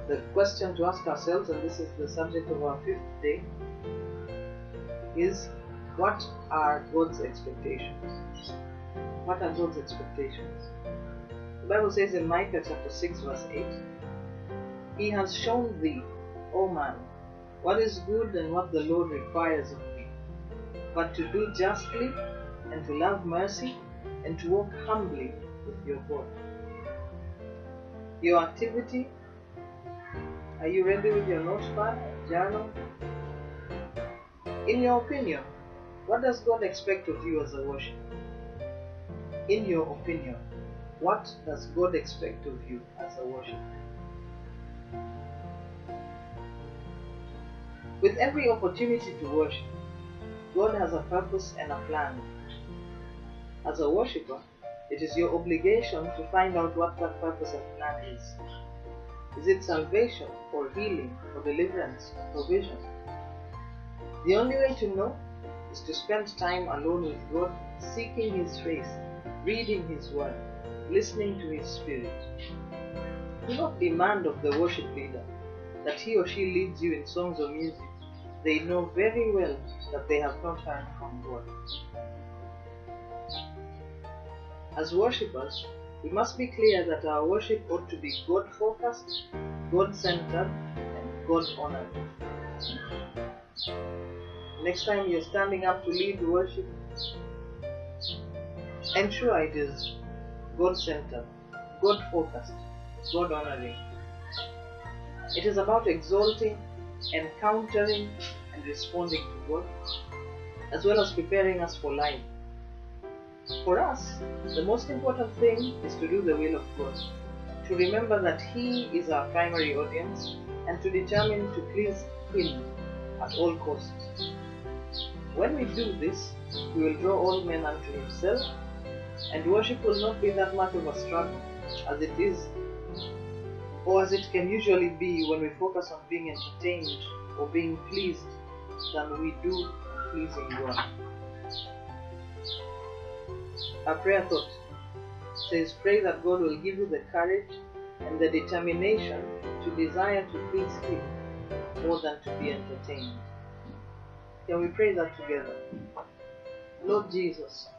The question to ask ourselves, and this is the subject of our fifth day, is what are God's expectations? What are God's expectations? The Bible says in Micah chapter 6 verse 8, He has shown thee, O man, what is good and what the Lord requires of thee, but to do justly and to love mercy and to walk humbly with your God. Your activity, are you ready with your notepad, journal? In your opinion, what does God expect of you as a worshiper? In your opinion, what does God expect of you as a worshiper? With every opportunity to worship, God has a purpose and a plan. As a worshiper, it is your obligation to find out what that purpose and plan is. Is it salvation, or healing, or deliverance, or provision? The only way to know is to spend time alone with God, seeking His face, reading His Word, listening to His Spirit. Do not demand of the worship leader that he or she leads you in songs or music. They know very well that they have not heard from God. As worshippers, we must be clear that our worship ought to be God-focused, God-centered, and God-honored. Next time you're standing up to lead worship, ensure it is God-centered, God-focused, God-honoring. It is about exalting, encountering, and responding to God, as well as preparing us for life. For us, the most important thing is to do the will of God, to remember that He is our primary audience, and to determine to please Him at all costs. When we do this, we will draw all men unto Himself, and worship will not be that much of a struggle as it is, or as it can usually be when we focus on being entertained or being pleased, than we do on pleasing God. Our prayer thought says, pray that God will give you the courage and the determination to desire to please Him more than to be entertained. Can we pray that together? Lord Jesus,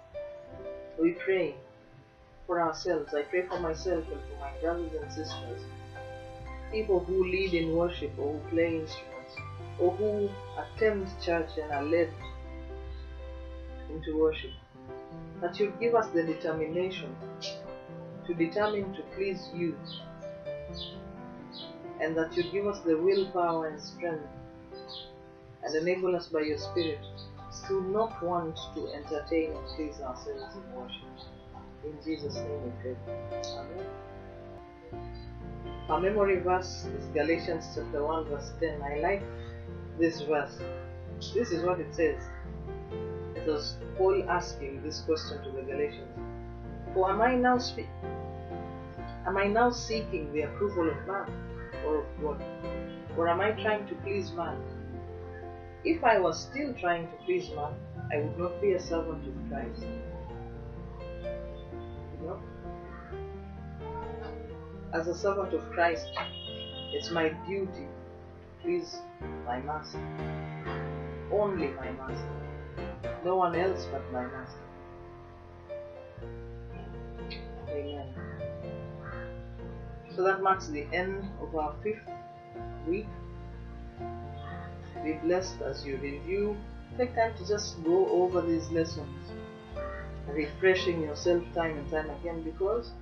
we pray for ourselves. I pray for myself and for my brothers and sisters, people who lead in worship or who play instruments or who attend church and are led into worship, that you give us the determination to determine to please you, and that you give us the willpower and strength and enable us by your Spirit to not want to entertain and please ourselves in worship. In Jesus' name we pray. Amen. Our memory verse is Galatians chapter 1 verse 10. I like this verse. This is what it says. It was Paul asking this question to the Galatians. For am I now seeking the approval of man or of God? Or am I trying to please man? If I was still trying to please man, I would not be a servant of Christ. You know? As a servant of Christ, it's my duty to please my master. Only my master. No one else but my master. Amen. So that marks the end of our 5th week. Be blessed as you review. Take time to just go over these lessons, refreshing yourself time and time again, because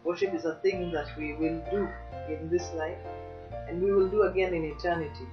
worship is a thing that we will do in this life and we will do again in eternity.